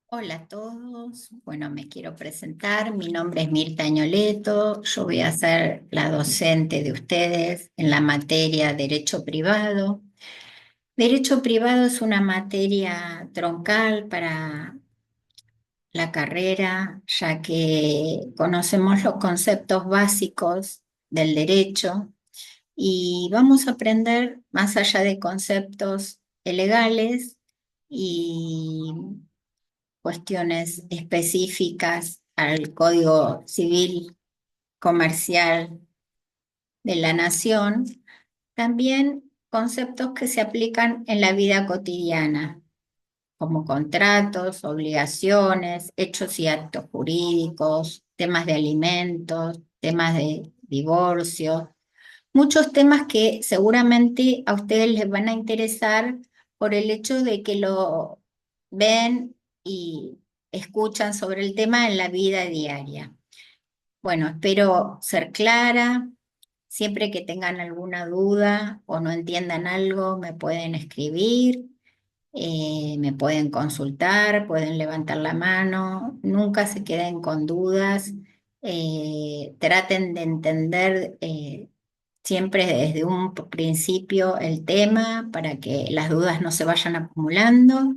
Hola a todos. Bueno, me quiero presentar. Mi nombre es Mirta Añoleto. Yo voy a ser la docente de ustedes en la materia Derecho Privado. Derecho Privado es una materia troncal para la carrera, ya que conocemos los conceptos básicos del derecho y vamos a aprender más allá de conceptos legales y cuestiones específicas al Código Civil Comercial de la Nación, también conceptos que se aplican en la vida cotidiana, como contratos, obligaciones, hechos y actos jurídicos, temas de alimentos, temas de divorcio, muchos temas que seguramente a ustedes les van a interesar por el hecho de que lo ven y escuchan sobre el tema en la vida diaria. Bueno, espero ser clara. Siempre que tengan alguna duda o no entiendan algo, me pueden escribir, me pueden consultar, pueden levantar la mano. Nunca se queden con dudas. Traten de entender siempre desde un principio el tema para que las dudas no se vayan acumulando.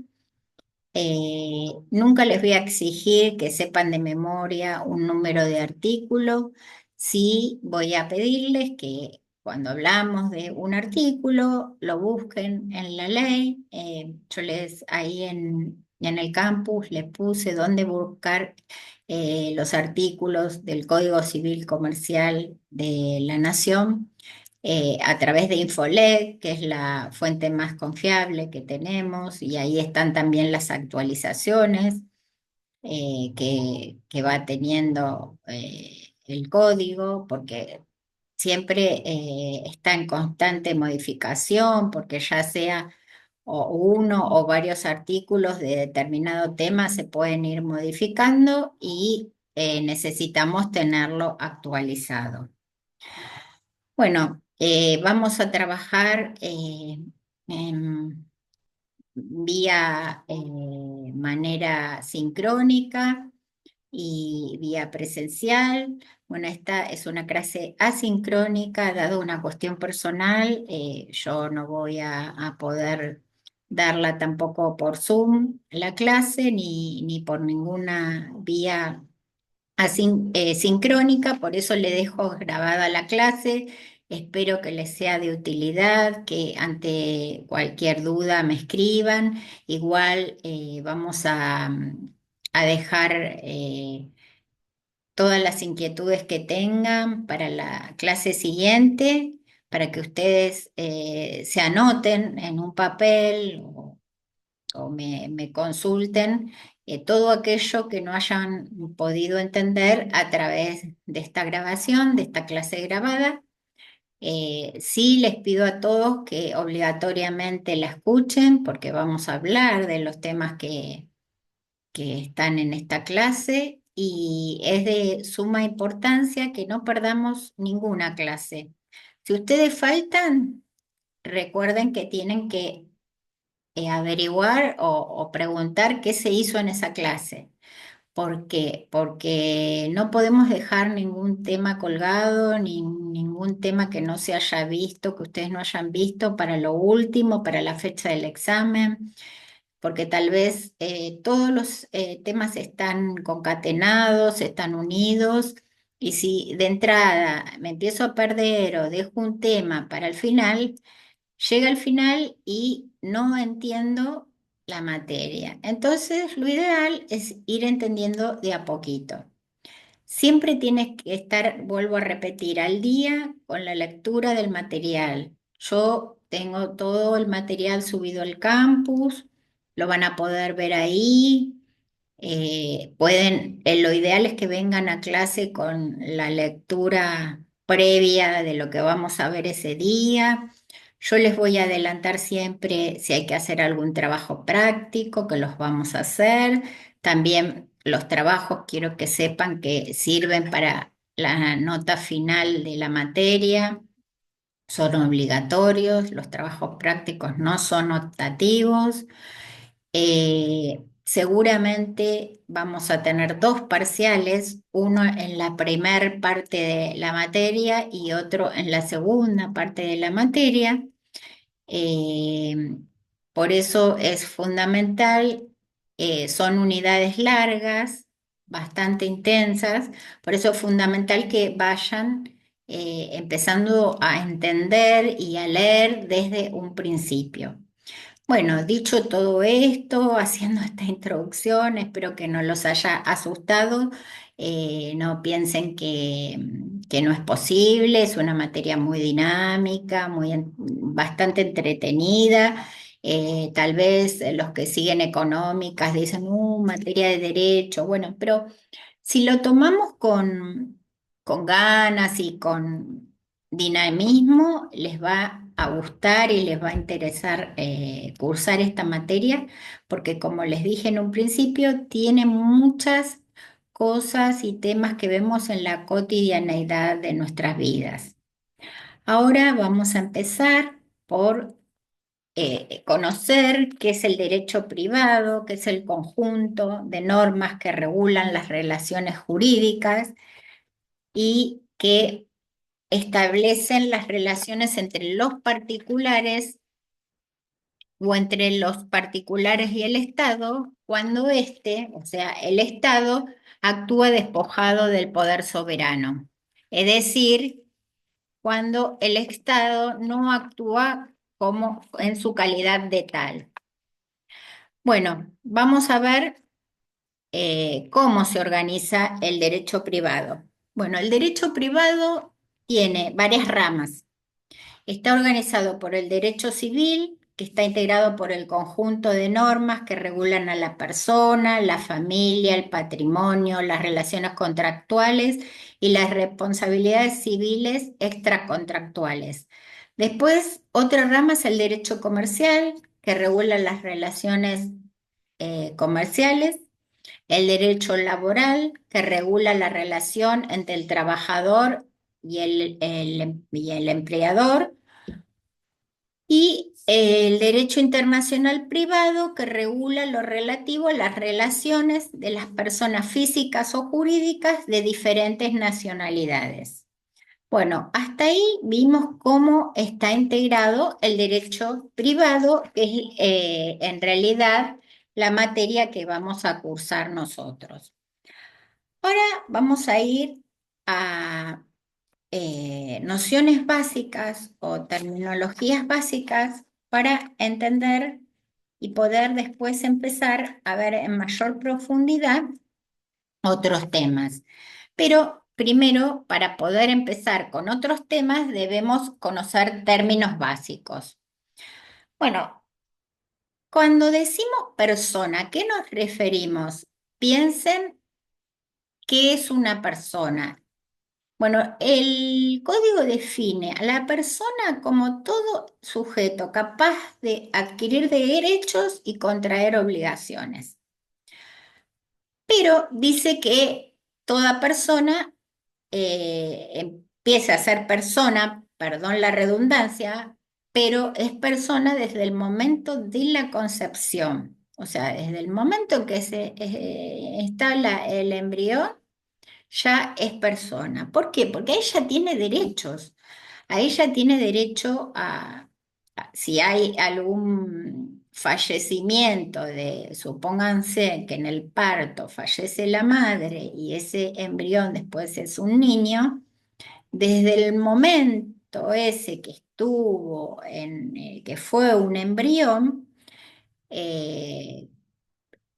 Nunca les voy a exigir que sepan de memoria un número de artículo. Sí voy a pedirles que cuando hablamos de un artículo lo busquen en la ley. Yo les ahí en el campus les puse dónde buscar los artículos del Código Civil Comercial de la Nación a través de Infolet, que es la fuente más confiable que tenemos, y ahí están también las actualizaciones que va teniendo el código, porque siempre está en constante modificación, porque ya sea o uno o varios artículos de determinado tema se pueden ir modificando y necesitamos tenerlo actualizado. Bueno, vamos a trabajar en vía manera sincrónica y vía presencial. Bueno, esta es una clase asincrónica, dado una cuestión personal. Yo no voy a poder darla tampoco por Zoom, la clase, ni por ninguna vía sincrónica, por eso le dejo grabada la clase. Espero que les sea de utilidad, que ante cualquier duda me escriban. Igual vamos a dejar todas las inquietudes que tengan para la clase siguiente, para que ustedes se anoten en un papel o me consulten todo aquello que no hayan podido entender a través de esta grabación, de esta clase grabada. Sí les pido a todos que obligatoriamente la escuchen porque vamos a hablar de los temas que están en esta clase y es de suma importancia que no perdamos ninguna clase. Si ustedes faltan, recuerden que tienen que averiguar o preguntar qué se hizo en esa clase. ¿Por qué? Porque no podemos dejar ningún tema colgado, ni ningún tema que no se haya visto, que ustedes no hayan visto para lo último, para la fecha del examen, porque tal vez todos los temas están concatenados, están unidos, y si de entrada me empiezo a perder o dejo un tema para el final, llega al final y no entiendo la materia. Entonces, lo ideal es ir entendiendo de a poquito. Siempre tienes que estar, vuelvo a repetir, al día con la lectura del material. Yo tengo todo el material subido al campus, lo van a poder ver ahí. Lo ideal es que vengan a clase con la lectura previa de lo que vamos a ver ese día. Yo les voy a adelantar siempre si hay que hacer algún trabajo práctico, que los vamos a hacer. También los trabajos quiero que sepan que sirven para la nota final de la materia, son obligatorios, los trabajos prácticos no son optativos. seguramente vamos a tener dos parciales, uno en la primer parte de la materia y otro en la segunda parte de la materia. Eh, por eso es fundamental, son unidades largas, bastante intensas, por eso es fundamental que vayan empezando a entender y a leer desde un principio. Bueno, dicho todo esto, haciendo esta introducción, espero que no los haya asustado, no piensen que no es posible, es una materia muy dinámica, bastante entretenida. Tal vez los que siguen económicas dicen, materia de derecho, bueno, pero si lo tomamos con ganas y con dinamismo, les va a gustar y les va a interesar cursar esta materia, porque como les dije en un principio, tiene muchas cosas y temas que vemos en la cotidianeidad de nuestras vidas. Ahora vamos a empezar por conocer qué es el derecho privado, qué es el conjunto de normas que regulan las relaciones jurídicas y que establecen las relaciones entre los particulares o entre los particulares y el Estado cuando éste, o sea, el Estado, actúa despojado del poder soberano. Es decir, cuando el Estado no actúa como en su calidad de tal. Bueno, vamos a ver cómo se organiza el derecho privado. Bueno, el derecho privado tiene varias ramas. Está organizado por el derecho civil, que está integrado por el conjunto de normas que regulan a la persona, la familia, el patrimonio, las relaciones contractuales y las responsabilidades civiles extracontractuales. Después, otra rama es el derecho comercial, que regula las relaciones comerciales, el derecho laboral, que regula la relación entre el trabajador y el empleador, y el derecho internacional privado, que regula lo relativo a las relaciones de las personas físicas o jurídicas de diferentes nacionalidades. Bueno, hasta ahí vimos cómo está integrado el derecho privado, que es en realidad la materia que vamos a cursar nosotros. Ahora vamos a ir a nociones básicas o terminologías básicas para entender y poder después empezar a ver en mayor profundidad otros temas. Pero primero, para poder empezar con otros temas, debemos conocer términos básicos. Bueno, cuando decimos persona, ¿a qué nos referimos? Piensen qué es una persona. Bueno, el código define a la persona como todo sujeto capaz de adquirir derechos y contraer obligaciones. Pero dice que toda persona empieza a ser persona, perdón la redundancia, pero es persona desde el momento de la concepción. O sea, desde el momento en que está el embrión, ya es persona. ¿Por qué? Porque ella tiene derechos. A ella tiene derecho si hay algún fallecimiento supónganse que en el parto fallece la madre y ese embrión después es un niño, desde el momento ese que estuvo que fue un embrión, eh,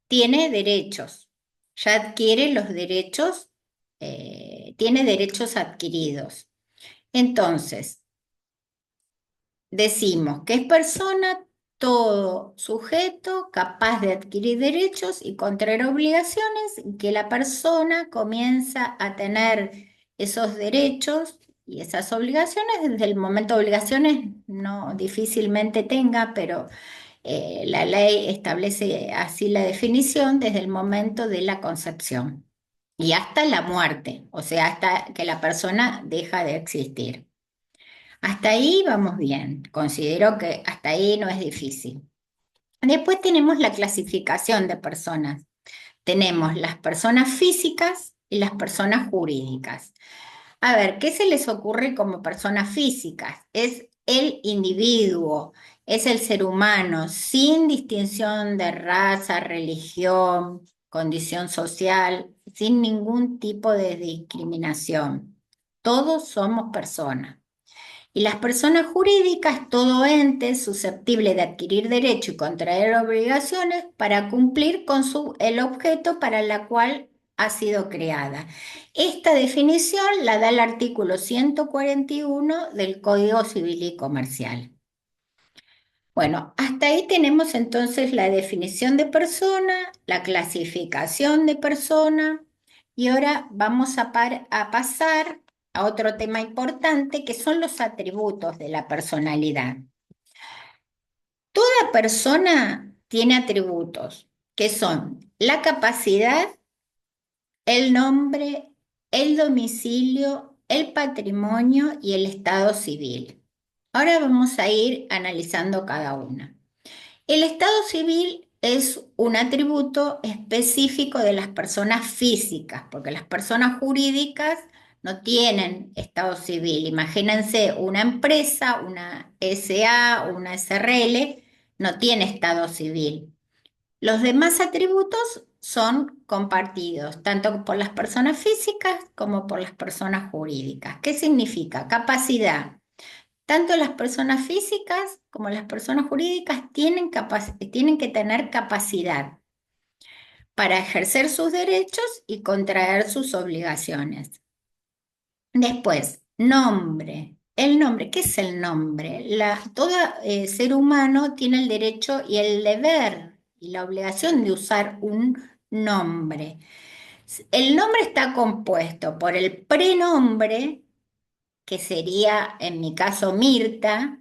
tiene derechos, ya adquiere los derechos, tiene derechos adquiridos. Entonces, decimos que es persona todo sujeto capaz de adquirir derechos y contraer obligaciones, y que la persona comienza a tener esos derechos y esas obligaciones desde el momento de obligaciones, no difícilmente tenga, pero la ley establece así la definición desde el momento de la concepción y hasta la muerte, o sea, hasta que la persona deja de existir. Hasta ahí vamos bien. Considero que hasta ahí no es difícil. Después tenemos la clasificación de personas. Tenemos las personas físicas y las personas jurídicas. A ver, ¿qué se les ocurre como personas físicas? Es el individuo, es el ser humano, sin distinción de raza, religión, condición social, sin ningún tipo de discriminación. Todos somos personas. Y las personas jurídicas, todo ente susceptible de adquirir derecho y contraer obligaciones para cumplir con el objeto para la cual ha sido creada. Esta definición la da el artículo 141 del Código Civil y Comercial. Bueno, hasta ahí tenemos entonces la definición de persona, la clasificación de persona y ahora vamos a pasar a otro tema importante que son los atributos de la personalidad. Toda persona tiene atributos que son la capacidad, el nombre, el domicilio, el patrimonio y el estado civil. Ahora vamos a ir analizando cada una. El estado civil es un atributo específico de las personas físicas, porque las personas jurídicas no tienen estado civil. Imagínense una empresa, una SA, una SRL, no tiene estado civil. Los demás atributos son compartidos, tanto por las personas físicas como por las personas jurídicas. ¿Qué significa? Capacidad. Tanto las personas físicas como las personas jurídicas tienen que tener capacidad para ejercer sus derechos y contraer sus obligaciones. Después, nombre. El nombre, ¿qué es el nombre? Todo ser humano tiene el derecho y el deber y la obligación de usar un nombre. El nombre está compuesto por el prenombre, que sería en mi caso Mirta,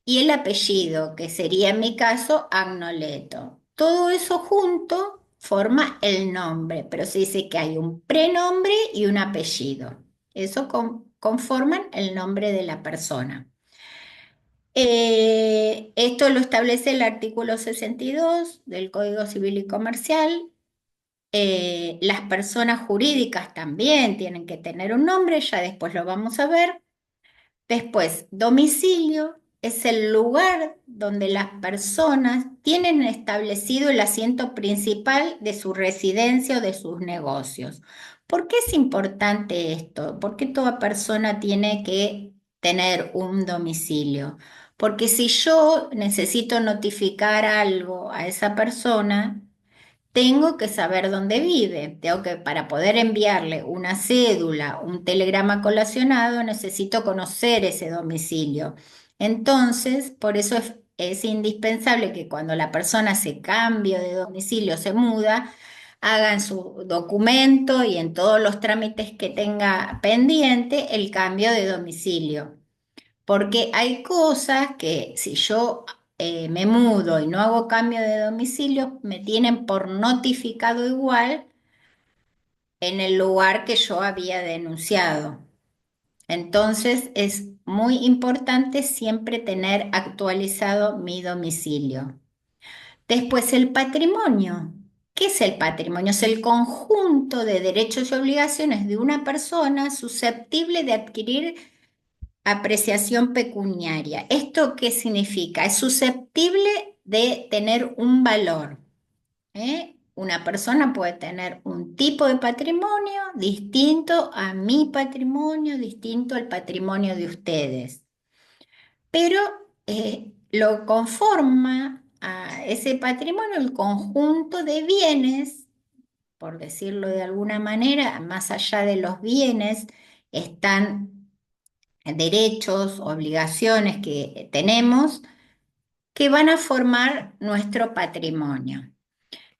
y el apellido, que sería en mi caso Agnoleto. Todo eso junto forma el nombre, pero se dice que hay un prenombre y un apellido. Eso conforman el nombre de la persona. Esto lo establece el artículo 62 del Código Civil y Comercial. Las personas jurídicas también tienen que tener un nombre, ya después lo vamos a ver. Después, domicilio es el lugar donde las personas tienen establecido el asiento principal de su residencia o de sus negocios. ¿Por qué es importante esto? ¿Por qué toda persona tiene que tener un domicilio? Porque si yo necesito notificar algo a esa persona, tengo que saber dónde vive. Tengo que, para poder enviarle una cédula, un telegrama colacionado, necesito conocer ese domicilio. Entonces, por eso es indispensable que cuando la persona se cambie de domicilio, se muda, hagan su documento y en todos los trámites que tenga pendiente el cambio de domicilio. Porque hay cosas que si yo me mudo y no hago cambio de domicilio, me tienen por notificado igual en el lugar que yo había denunciado. Entonces es muy importante siempre tener actualizado mi domicilio. Después el patrimonio. ¿Qué es el patrimonio? Es el conjunto de derechos y obligaciones de una persona susceptible de adquirir apreciación pecuniaria. ¿Esto qué significa? Es susceptible de tener un valor. ¿Eh? Una persona puede tener un tipo de patrimonio distinto a mi patrimonio, distinto al patrimonio de ustedes, pero lo conforma a ese patrimonio el conjunto de bienes, por decirlo de alguna manera, más allá de los bienes están derechos, obligaciones que tenemos que van a formar nuestro patrimonio.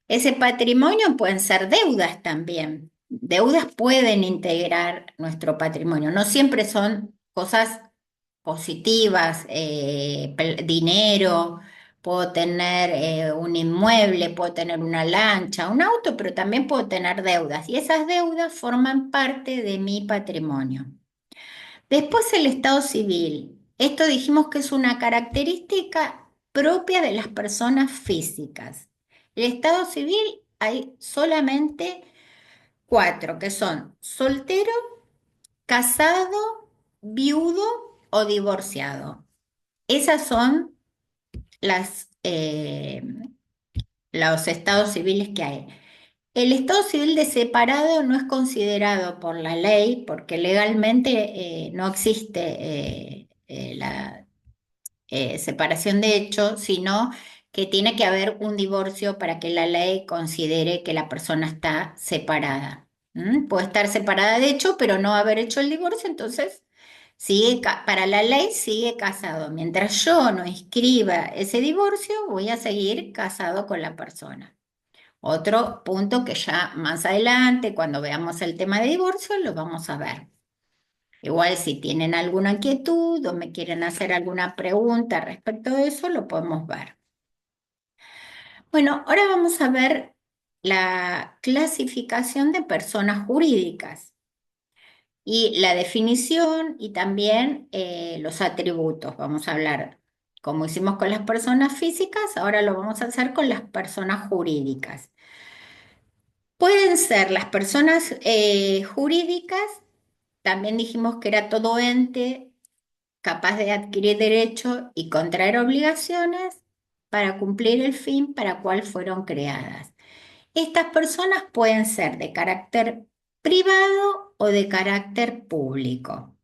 Ese patrimonio pueden ser deudas también. Deudas pueden integrar nuestro patrimonio. No siempre son cosas positivas, dinero, puedo tener un inmueble, puedo tener una lancha, un auto, pero también puedo tener deudas. Y esas deudas forman parte de mi patrimonio. Después el estado civil. Esto dijimos que es una característica propia de las personas físicas. El estado civil hay solamente cuatro, que son soltero, casado, viudo o divorciado. Esas son las, los estados civiles que hay. El estado civil de separado no es considerado por la ley porque legalmente no existe la separación de hecho, sino que tiene que haber un divorcio para que la ley considere que la persona está separada. ¿Mm? Puede estar separada de hecho, pero no haber hecho el divorcio, entonces para la ley sigue casado. Mientras yo no escriba ese divorcio, voy a seguir casado con la persona. Otro punto que ya más adelante, cuando veamos el tema de divorcio, lo vamos a ver. Igual si tienen alguna inquietud o me quieren hacer alguna pregunta respecto de eso, lo podemos ver. Bueno, ahora vamos a ver la clasificación de personas jurídicas y la definición y también los atributos. Vamos a hablar, como hicimos con las personas físicas, ahora lo vamos a hacer con las personas jurídicas. Pueden ser las personas jurídicas, también dijimos que era todo ente capaz de adquirir derechos y contraer obligaciones para cumplir el fin para cual fueron creadas. Estas personas pueden ser de carácter privado o de carácter público.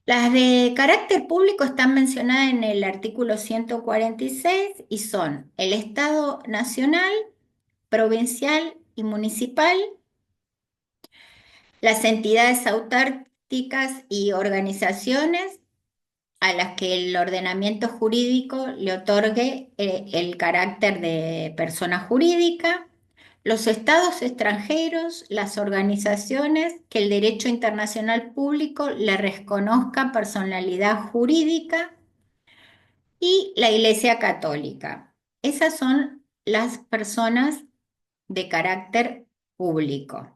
Las de carácter público están mencionadas en el artículo 146 y son el Estado nacional, provincial y municipal, las entidades autárquicas y organizaciones a las que el ordenamiento jurídico le otorgue el carácter de persona jurídica, los estados extranjeros, las organizaciones que el derecho internacional público le reconozca personalidad jurídica y la Iglesia Católica. Esas son las personas de carácter público.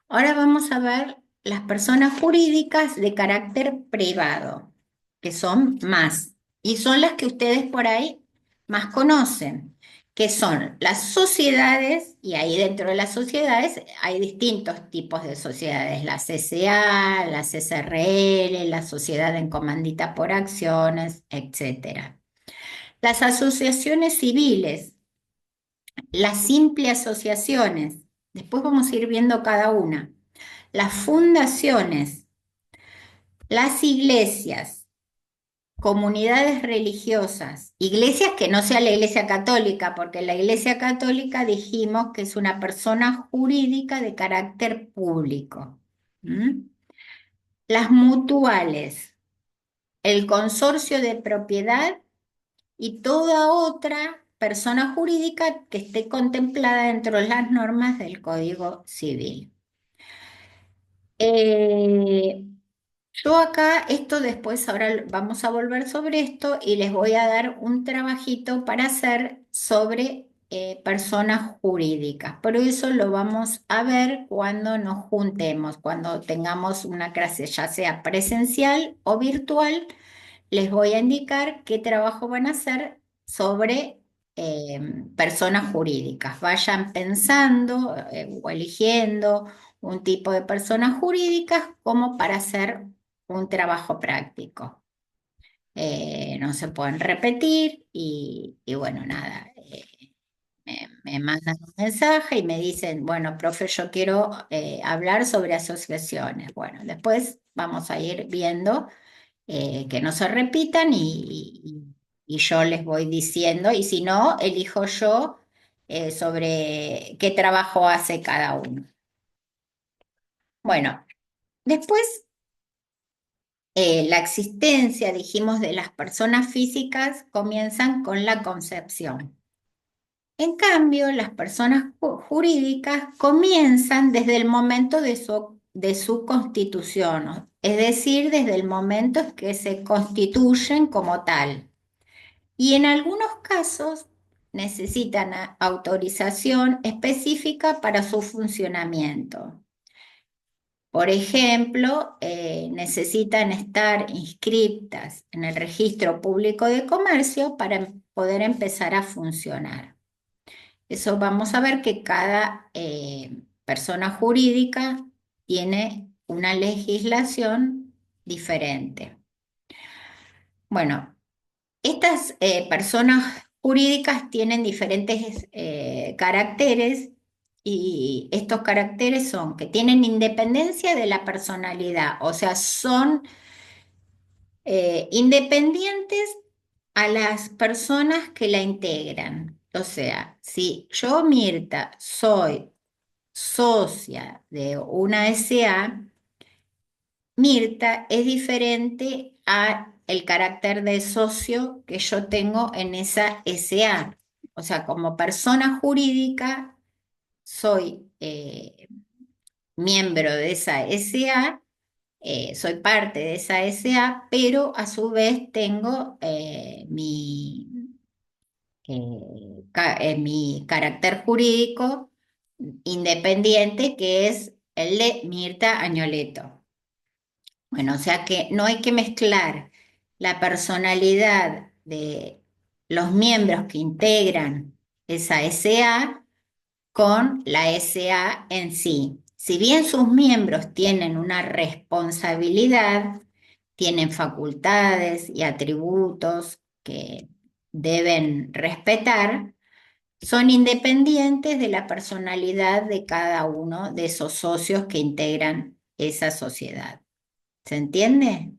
Ahora vamos a ver las personas jurídicas de carácter privado, que son más, y son las que ustedes por ahí más conocen, que son las sociedades, y ahí dentro de las sociedades hay distintos tipos de sociedades, la CCA, la CSRL, la sociedad en comandita por acciones, etcétera. Las asociaciones civiles, las simples asociaciones, después vamos a ir viendo cada una, las fundaciones, las iglesias, comunidades religiosas, iglesias que no sea la iglesia católica, porque la iglesia católica dijimos que es una persona jurídica de carácter público. ¿Mm? Las mutuales, el consorcio de propiedad y toda otra persona jurídica que esté contemplada dentro de las normas del Código Civil. Eh, Yo acá, esto después, ahora vamos a volver sobre esto y les voy a dar un trabajito para hacer sobre personas jurídicas. Pero eso lo vamos a ver cuando nos juntemos, cuando tengamos una clase, ya sea presencial o virtual, les voy a indicar qué trabajo van a hacer sobre personas jurídicas. Vayan pensando o eligiendo un tipo de personas jurídicas como para hacer un trabajo práctico. No se pueden repetir y bueno, nada, me mandan un mensaje y me dicen, bueno, profe, yo quiero hablar sobre asociaciones. Bueno, después vamos a ir viendo que no se repitan y yo les voy diciendo, y si no, elijo yo sobre qué trabajo hace cada uno. Bueno, después la existencia, dijimos, de las personas físicas comienzan con la concepción. En cambio, las personas jurídicas comienzan desde el momento de su constitución, ¿no? Es decir, desde el momento en que se constituyen como tal. Y en algunos casos necesitan autorización específica para su funcionamiento. Por ejemplo, necesitan estar inscritas en el Registro Público de Comercio para poder empezar a funcionar. Eso vamos a ver que cada persona jurídica tiene una legislación diferente. Bueno, estas personas jurídicas tienen diferentes caracteres y estos caracteres son que tienen independencia de la personalidad, o sea, son independientes a las personas que la integran. O sea, si yo, Mirta, soy socia de una SA, Mirta es diferente a el carácter de socio que yo tengo en esa SA. O sea, como persona jurídica soy miembro de esa SA, soy parte de esa SA, pero a su vez tengo mi carácter jurídico independiente, que es el de Mirta Añoleto. Bueno, o sea que no hay que mezclar la personalidad de los miembros que integran esa SA con la SA en sí. Si bien sus miembros tienen una responsabilidad, tienen facultades y atributos que deben respetar, son independientes de la personalidad de cada uno de esos socios que integran esa sociedad. ¿Se entiende?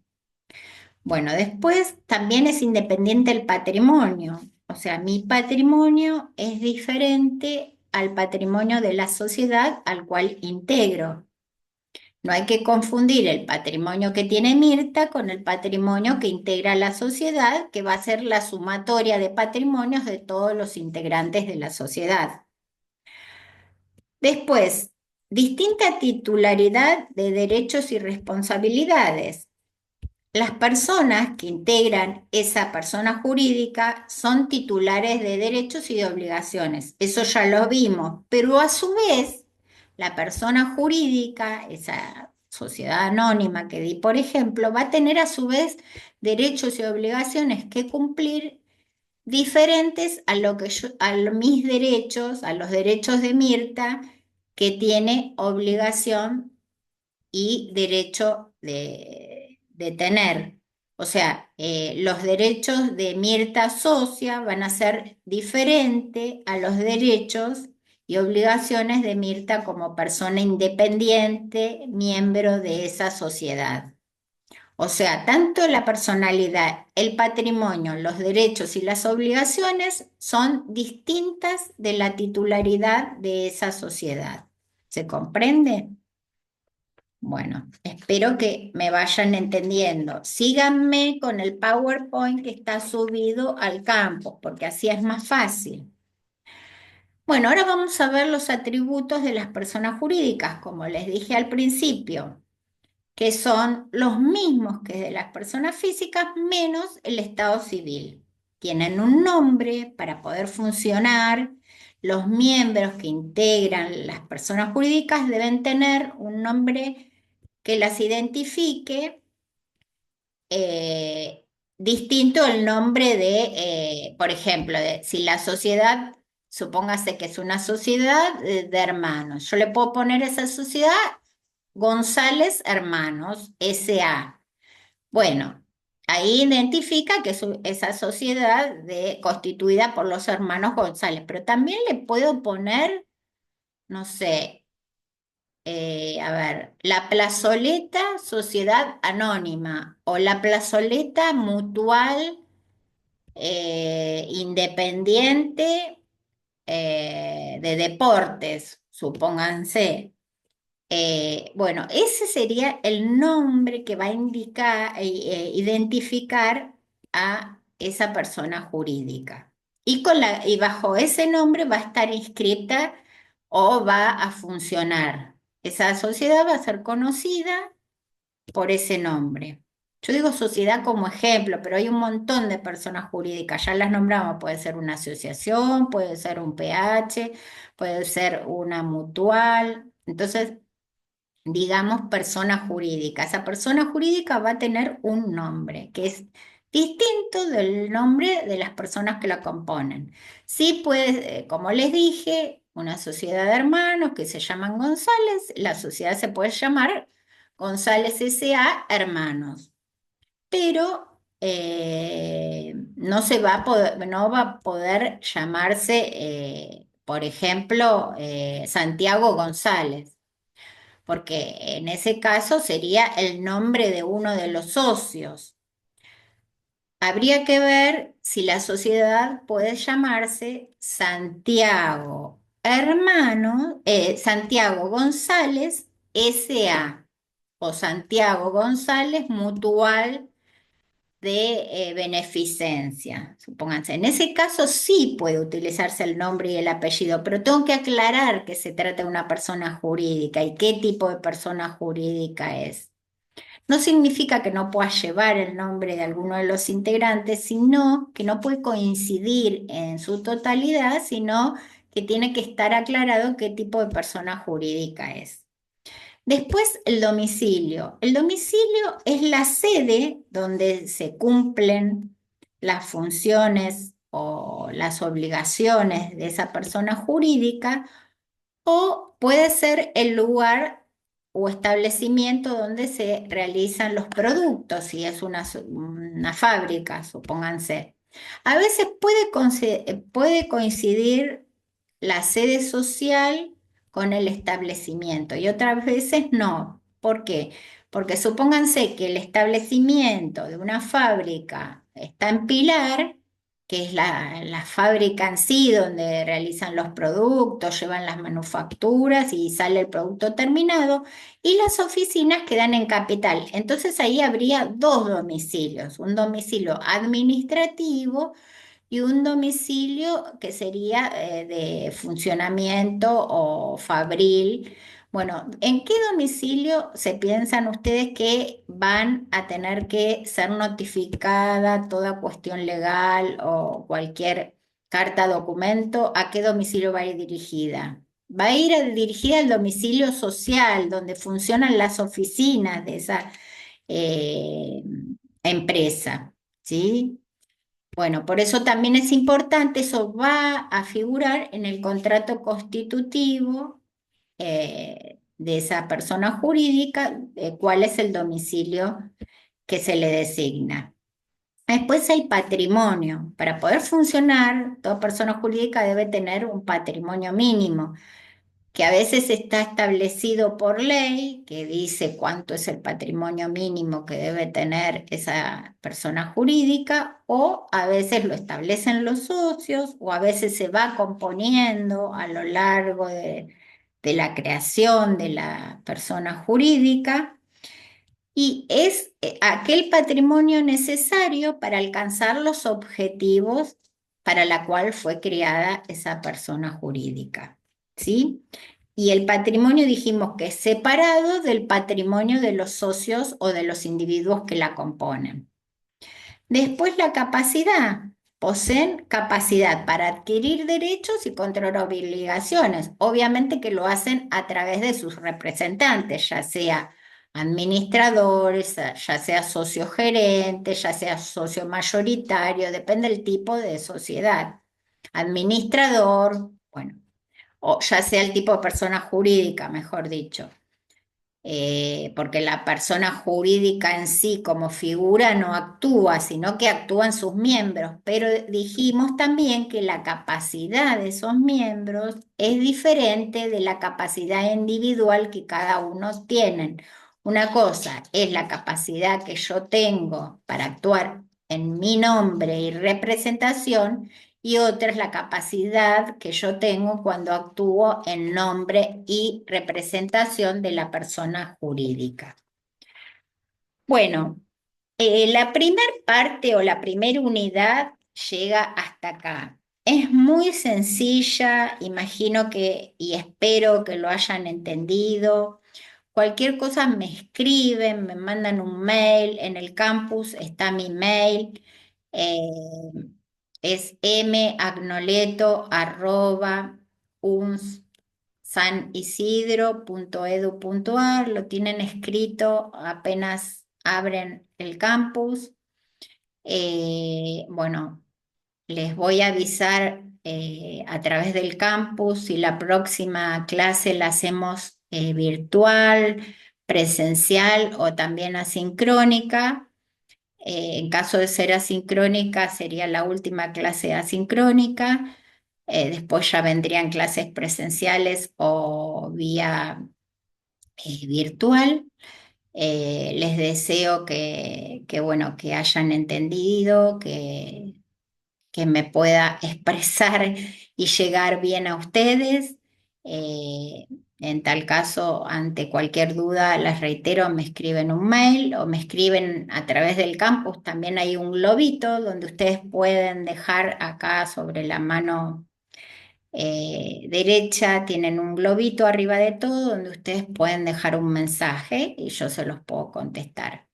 Bueno, después también es independiente el patrimonio. O sea, mi patrimonio es diferente al patrimonio de la sociedad al cual integro. No hay que confundir el patrimonio que tiene Mirta con el patrimonio que integra la sociedad, que va a ser la sumatoria de patrimonios de todos los integrantes de la sociedad. Después, distinta titularidad de derechos y responsabilidades. Las personas que integran esa persona jurídica son titulares de derechos y de obligaciones. Eso ya lo vimos, pero a su vez, la persona jurídica, esa sociedad anónima que di por ejemplo, va a tener a su vez derechos y obligaciones que cumplir diferentes a lo que mis derechos, a los derechos de Mirta, que tiene obligación y derecho de tener. O sea, los derechos de Mirta socia van a ser diferentes a los derechos y obligaciones de Mirta como persona independiente, miembro de esa sociedad. O sea, tanto la personalidad, el patrimonio, los derechos y las obligaciones son distintas de la titularidad de esa sociedad. ¿Se comprende? Bueno, espero que me vayan entendiendo. Síganme con el PowerPoint que está subido al campo, porque así es más fácil. Bueno, ahora vamos a ver los atributos de las personas jurídicas, como les dije al principio, que son los mismos que de las personas físicas, menos el estado civil. Tienen un nombre para poder funcionar. Los miembros que integran las personas jurídicas deben tener un nombre que las identifique, eh, distinto el nombre por ejemplo, si la sociedad, supóngase que es una sociedad de hermanos, yo le puedo poner a esa sociedad González Hermanos S.A. Bueno, ahí identifica que es esa sociedad constituida por los hermanos González, pero también le puedo poner, no sé, a ver, la plazoleta Sociedad Anónima o la plazoleta Mutual Independiente de Deportes, supónganse. Bueno, ese sería el nombre que va a indicar, identificar a esa persona jurídica. Y bajo ese nombre va a estar inscrita o va a funcionar. Esa sociedad va a ser conocida por ese nombre. Yo digo sociedad como ejemplo, pero hay un montón de personas jurídicas, ya las nombramos, puede ser una asociación, puede ser un PH, puede ser una mutual. Entonces, digamos, persona jurídica. Esa persona jurídica va a tener un nombre que es distinto del nombre de las personas que la componen. Sí, pues, como les dije, una sociedad de hermanos que se llaman González, la sociedad se puede llamar González S.A. Hermanos, pero no se va a poder, no va a poder llamarse, por ejemplo, Santiago González, porque en ese caso sería el nombre de uno de los socios. Habría que ver si la sociedad puede llamarse Santiago Hermano, Santiago González S.A. o Santiago González Mutual de beneficencia, supónganse. En ese caso sí puede utilizarse el nombre y el apellido, pero tengo que aclarar que se trata de una persona jurídica y qué tipo de persona jurídica es. No significa que no pueda llevar el nombre de alguno de los integrantes, sino que no puede coincidir en su totalidad, sino que tiene que estar aclarado qué tipo de persona jurídica es. Después, el domicilio. El domicilio es la sede donde se cumplen las funciones o las obligaciones de esa persona jurídica, o puede ser el lugar o establecimiento donde se realizan los productos, si es una fábrica, supónganse. A veces puede coincidir la sede social con el establecimiento y otras veces no. ¿Por qué? Porque supónganse que el establecimiento de una fábrica está en Pilar, que es la fábrica en sí donde realizan los productos, llevan las manufacturas y sale el producto terminado, y las oficinas quedan en Capital. Entonces ahí habría dos domicilios, un domicilio administrativo y un domicilio que sería de funcionamiento o fabril. Bueno, ¿en qué domicilio se piensan ustedes que van a tener que ser notificada toda cuestión legal o cualquier carta, documento? ¿A qué domicilio va a ir dirigida? Va a ir dirigida al domicilio social, donde funcionan las oficinas de esa eh, empresa, ¿sí? Bueno, por eso también es importante, eso va a figurar en el contrato constitutivo de esa persona jurídica, cuál es el domicilio que se le designa. Después hay patrimonio. Para poder funcionar, toda persona jurídica debe tener un patrimonio mínimo, que a veces está establecido por ley, que dice cuánto es el patrimonio mínimo que debe tener esa persona jurídica, o a veces lo establecen los socios, o a veces se va componiendo a lo largo de la creación de la persona jurídica, y es aquel patrimonio necesario para alcanzar los objetivos para la cual fue creada esa persona jurídica. ¿Sí? Y el patrimonio dijimos que es separado del patrimonio de los socios o de los individuos que la componen. Después la capacidad. Poseen capacidad para adquirir derechos y controlar obligaciones. Obviamente que lo hacen a través de sus representantes, ya sea administradores, ya sea socio gerente, ya sea socio mayoritario, depende del tipo de sociedad. Administrador, bueno, o ya sea el tipo de persona jurídica, mejor dicho, porque la persona jurídica en sí como figura no actúa, sino que actúan sus miembros, pero dijimos también que la capacidad de esos miembros es diferente de la capacidad individual que cada uno tiene. Una cosa es la capacidad que yo tengo para actuar en mi nombre y representación, y otra es la capacidad que yo tengo cuando actúo en nombre y representación de la persona jurídica. Bueno, la primer parte o la primera unidad llega hasta acá. Es muy sencilla, imagino que y espero que lo hayan entendido. Cualquier cosa me escriben, me mandan un mail, en el campus está mi mail, eh, es magnoleto@uns.edu.ar. sanisidro.edu.ar, lo tienen escrito apenas abren el campus. Bueno, les voy a avisar a través del campus si la próxima clase la hacemos virtual, presencial o también asincrónica. En caso de ser asincrónica, sería la última clase asincrónica. Después ya vendrían clases presenciales o vía virtual. Les deseo bueno, que hayan entendido, que me pueda expresar y llegar bien a ustedes. Eh, en tal caso, ante cualquier duda, les reitero, me escriben un mail o me escriben a través del campus. También hay un globito donde ustedes pueden dejar acá sobre la mano derecha, tienen un globito arriba de todo donde ustedes pueden dejar un mensaje y yo se los puedo contestar.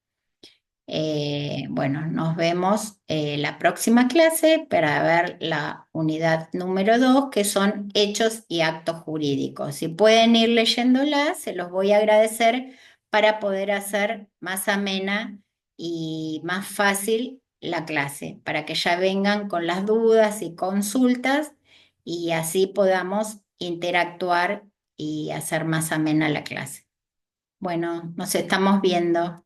Bueno, nos vemos la próxima clase para ver la unidad número 2, que son hechos y actos jurídicos. Si pueden ir leyéndola, se los voy a agradecer para poder hacer más amena y más fácil la clase, para que ya vengan con las dudas y consultas y así podamos interactuar y hacer más amena la clase. Bueno, nos estamos viendo.